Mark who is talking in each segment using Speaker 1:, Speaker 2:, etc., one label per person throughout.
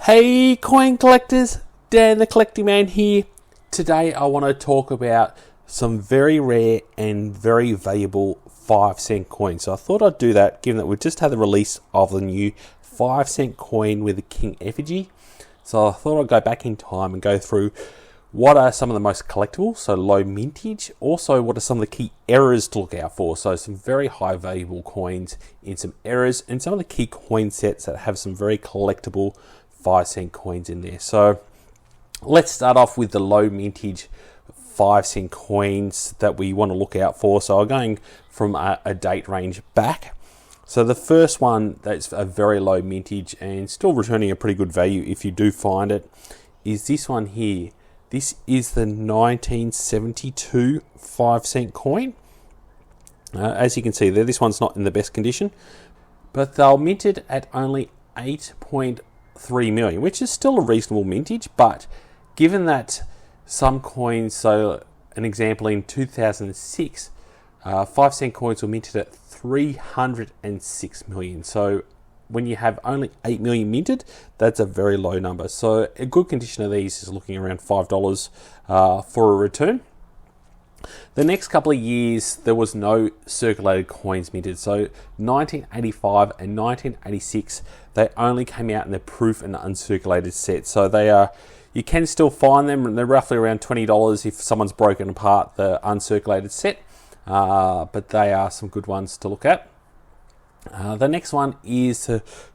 Speaker 1: Hey coin collectors, Dan the Collecting Man here. Today I want to talk about some very rare and very valuable 5-cent coins. So I thought I'd do that given that we just had the release of the new 5-cent coin with the King effigy. So I thought I'd go back in time and go through what are some of the most collectible, so low mintage. Also, what are some of the key errors to look out for? So some very high valuable coins in some errors and some of the key coin sets that have some very collectible 5-cent coins in there. So let's start off with the low mintage 5-cent coins that we want to look out for. So I'm going from a date range back. So the first one that's a very low mintage and still returning a pretty good value if you do find it is this one here. This is the 1972 5-cent coin. As you can see there, this one's not in the best condition, but they'll minted at only 8.3 million, which is still a reasonable mintage. But given that some coins, so an example in 2006, 5-cent coins were minted at 306 million. So when you have only 8 million minted, that's a very low number. So a good condition of these is looking around $5 for a return. The next couple of years, there was no circulated coins minted. So 1985 and 1986, they only came out in the proof and uncirculated set. So they are, you can still find them, and they're roughly around $20 if someone's broken apart the uncirculated set. But they are some good ones to look at. The next one is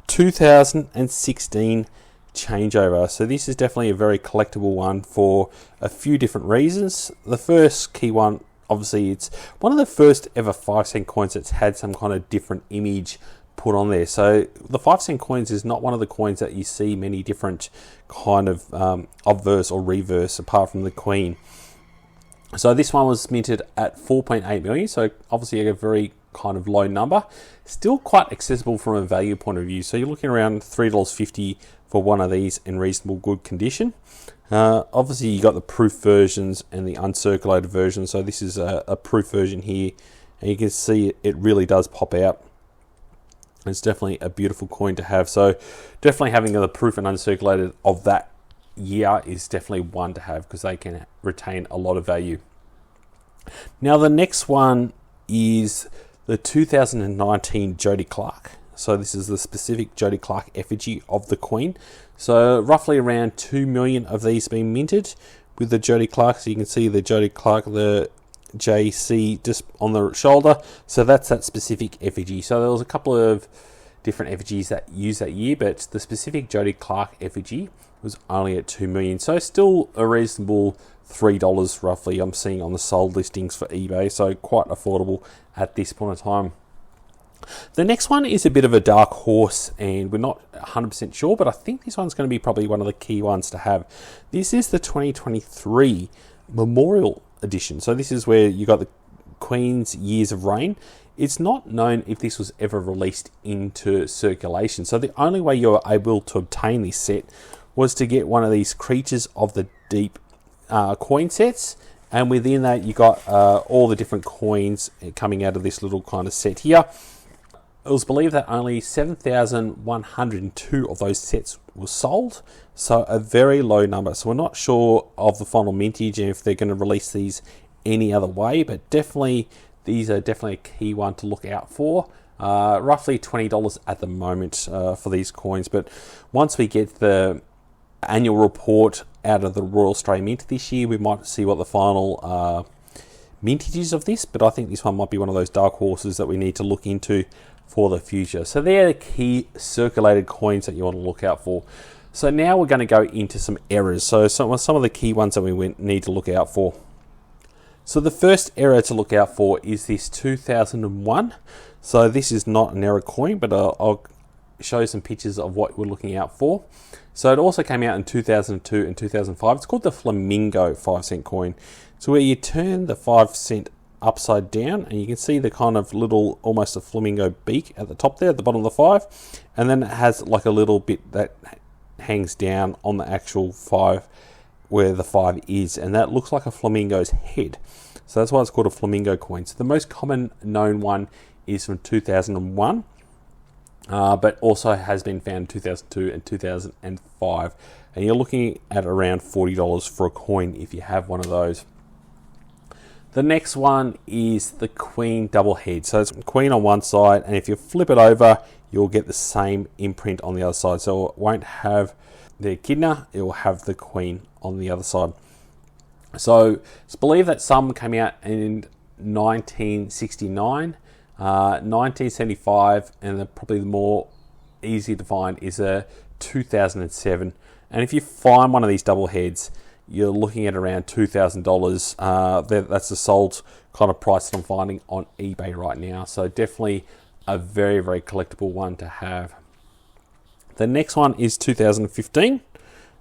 Speaker 1: 2016 Changeover. So this is definitely a very collectible one for a few different reasons. The first key one, obviously, it's one of the first ever 5-cent coins that's had some kind of different image put on there. So the 5-cent coins is not one of the coins that you see many different kind of obverse or reverse apart from the Queen. So this one was minted at 4.8 million. So obviously a very kind of low number, still quite accessible from a value point of view. So you're looking around $3.50 for one of these in reasonable good condition. Obviously you got the proof versions and the uncirculated version. So this is a proof version here, and you can see it really does pop out. It's definitely a beautiful coin to have. So definitely having the proof and uncirculated of that year is definitely one to have because they can retain a lot of value. Now the next one is the 2019 Jody Clark. So this is the specific Jody Clark effigy of the Queen. So roughly around 2 million of these being minted with the Jody Clark. So you can see the Jody Clark, the JC just on the shoulder. So that's that specific effigy. So there was a couple of different effigies that used that year, but the specific Jody Clark effigy was only at 2 million. So still a reasonable $3 roughly I'm seeing on the sold listings for eBay. So quite affordable at this point in time. The next one is a bit of a dark horse, and we're not 100% sure, but I think this one's going to be probably one of the key ones to have. This is the 2023 Memorial Edition. So this is where you got the Queen's Years of Reign. It's not known if this was ever released into circulation. So the only way you were able to obtain this set was to get one of these Creatures of the Deep coin sets, and within that you got all the different coins coming out of this little kind of set here. It was believed that only 7,102 of those sets were sold, so a very low number. So we're not sure of the final mintage and if they're going to release these any other way, but definitely these are definitely a key one to look out for. Roughly $20 at the moment for these coins, but once we get the annual report out of the Royal Australian Mint this year, we might see what the final mintage is of this, but I think this one might be one of those dark horses that we need to look into for the future. So they're the key circulated coins that you want to look out for. So now we're going to go into some errors. So some of the key ones that we need to look out for. So the first error to look out for is this 2001. So this is not an error coin, but I'll show you some pictures of what we're looking out for. So it also came out in 2002 and 2005. It's called the Flamingo 5-cent coin. So where you turn the 5-cent upside down, and you can see the kind of little, almost a flamingo beak at the top there, at the bottom of the 5, and then it has like a little bit that hangs down on the actual 5 where the 5 is, and that looks like a flamingo's head. So that's why it's called a flamingo coin. So the most common known one is from 2001. but also has been found in 2002 and 2005. And you're looking at around $40 for a coin if you have one of those. The next one is the Queen double head. So it's Queen on one side, and if you flip it over, you'll get the same imprint on the other side. So it won't have the echidna, it will have the Queen on the other side. So it's believed that some came out in 1969, 1975, and probably the more easy to find is a 2007. And if you find one of these double heads, you're looking at around $2,000. That's the sold kind of price that I'm finding on eBay right now. So definitely a very, very collectible one to have. The next one is 2015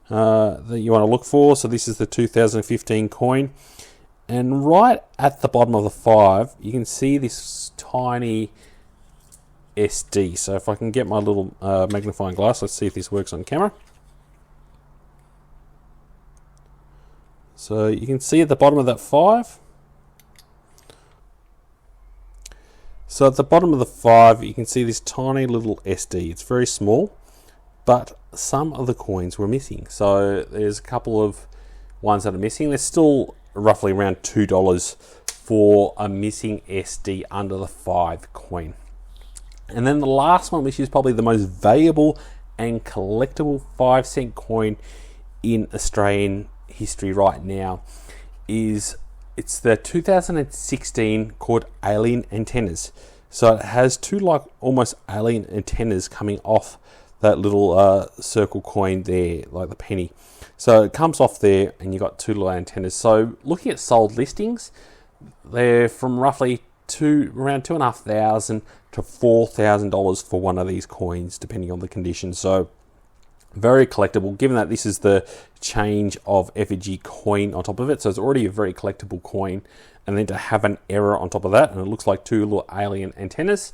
Speaker 1: that you want to look for. So this is the 2015 coin. And right at the bottom of the 5, you can see this tiny SD. So if I can get my little magnifying glass, let's see if this works on camera. So you can see at the bottom of that 5. So at the bottom of the 5, you can see this tiny little SD. It's very small, but some of the coins were missing. So there's a couple of ones that are missing. There's still roughly around $2 for a missing SD under the 5 coin. And then the last one, which is probably the most valuable and collectible 5-cent coin in Australian history right now, it's the 2016 called Alien Antennas. So it has two like almost alien antennas coming off that little circle coin there, like the penny. So it comes off there, and you got two little antennas. So looking at sold listings, they're from roughly around $2,500 to $4,000 for one of these coins, depending on the condition. So very collectible, given that this is the change of effigy coin on top of it. So it's already a very collectible coin, and then to have an error on top of that, and it looks like two little alien antennas,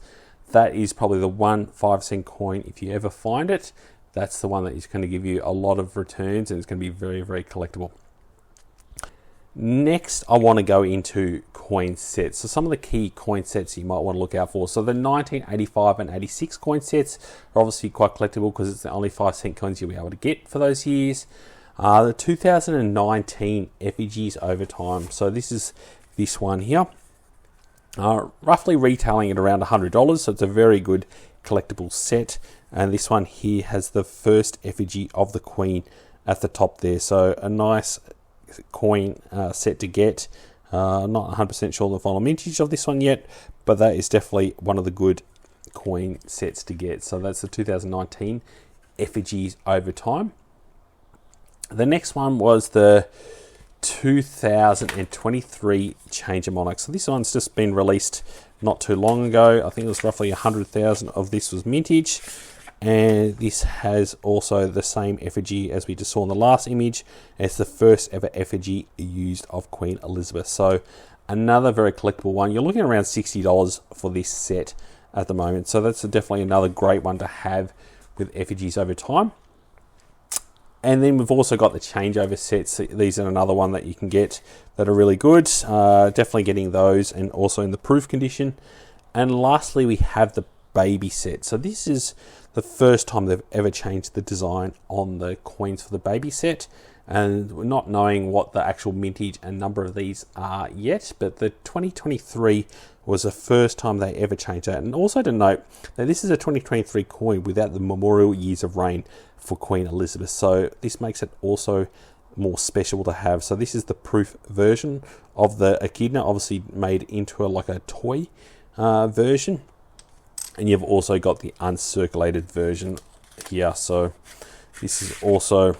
Speaker 1: that is probably the one 5-cent coin. If you ever find it, that's the one that is going to give you a lot of returns, and it's going to be very, very collectible. Next, I want to go into coin sets. So some of the key coin sets you might want to look out for. So the 1985 and 86 coin sets are obviously quite collectible because it's the only 5-cent coins you'll be able to get for those years. The 2019 effigies over time. So this is this one here. Roughly retailing at around $100. So it's a very good collectible set. And this one here has the first effigy of the Queen at the top there. So a nice coin set to get. Not 100% sure the final mintage of this one yet, but that is definitely one of the good coin sets to get. So that's the 2019 effigies over time. The next one was the 2023 Changeover Monarch. So this one's just been released not too long ago. I think it was roughly 100,000 of this was mintage. And this has also the same effigy as we just saw in the last image. It's the first ever effigy used of Queen Elizabeth. So another very collectible one. You're looking at around $60 for this set at the moment. So that's definitely another great one to have with effigies over time. And then we've also got the changeover sets. These are another one that you can get that are really good. Definitely getting those, and also in the proof condition. And lastly, we have the baby set. So this is the first time they've ever changed the design on the coins for the baby set, and we're not knowing what the actual mintage and number of these are yet, but the 2023 was the first time they ever changed that. And also to note that this is a 2023 coin without the memorial years of reign for Queen Elizabeth, so this makes it also more special to have. So this is the proof version of the echidna, obviously made into like a toy version. And you've also got the uncirculated version here. So this is also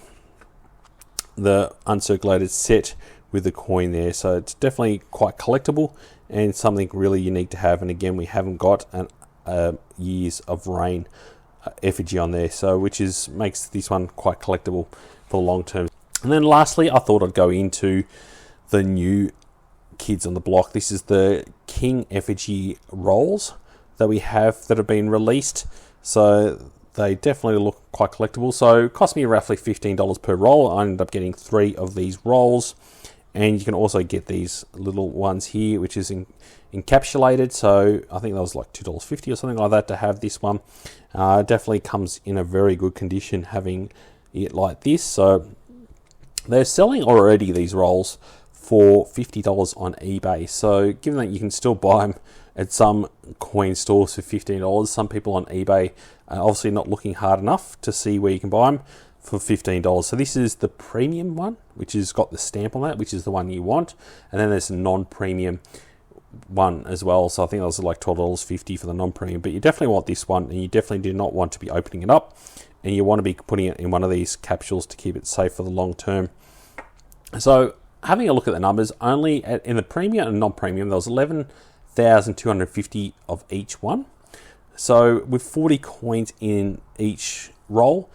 Speaker 1: the uncirculated set with the coin there. So it's definitely quite collectible and something really unique to have. And again, we haven't got an years of reign effigy on there, so which makes this one quite collectible for long term. And then lastly, I thought I'd go into the new kids on the block. This is the King effigy rolls that we have that have been released. So they definitely look quite collectible. So it cost me roughly $15 per roll. I ended up getting 3 of these rolls. And you can also get these little ones here, which is encapsulated. So I think that was like $2.50 or something like that to have this one. Definitely comes in a very good condition having it like this. So they're selling already these rolls for $50 on eBay. So given that you can still buy them at some coin stores for $15, some people on eBay are obviously not looking hard enough to see where you can buy them for $15. So this is the premium one, which has got the stamp on that, which is the one you want. And then there's a non-premium one as well. So I think that was like $12.50 for the non-premium, but you definitely want this one, and you definitely do not want to be opening it up, and you want to be putting it in one of these capsules to keep it safe for the long term. So having a look at the numbers, only in the premium and non-premium, there was 11,250 of each one. So with 40 coins in each roll,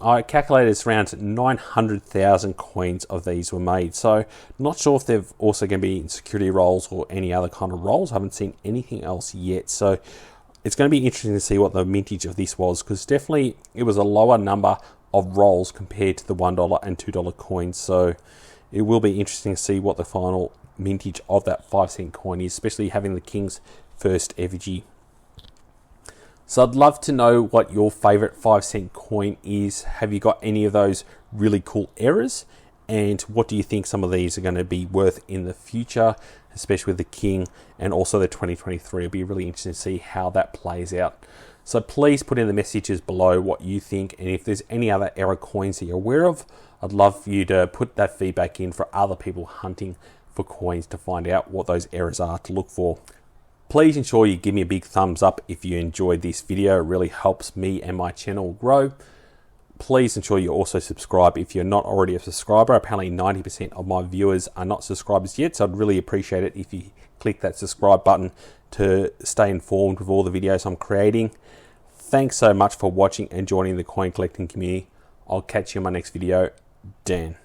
Speaker 1: I calculated it's around 900,000 coins of these were made. So not sure if they've also going to be in security rolls or any other kind of rolls. I haven't seen anything else yet. So it's going to be interesting to see what the mintage of this was, because definitely it was a lower number of rolls compared to the $1 and $2 coins. So it will be interesting to see what the final mintage of that 5-cent coin is, especially having the King's first effigy. So I'd love to know what your favorite 5-cent coin is. Have you got any of those really cool errors? And what do you think some of these are going to be worth in the future, especially with the King and also the 2023? It'll be really interesting to see how that plays out. So please put in the messages below what you think, and if there's any other error coins that you're aware of, I'd love for you to put that feedback in for other people hunting for coins to find out what those errors are to look for. Please ensure you give me a big thumbs up if you enjoyed this video. It really helps me and my channel grow. Please ensure you also subscribe if you're not already a subscriber. Apparently 90% of my viewers are not subscribers yet, so I'd really appreciate it if you click that subscribe button to stay informed with all the videos I'm creating. Thanks so much for watching and joining the coin collecting community. I'll catch you in my next video. Dan.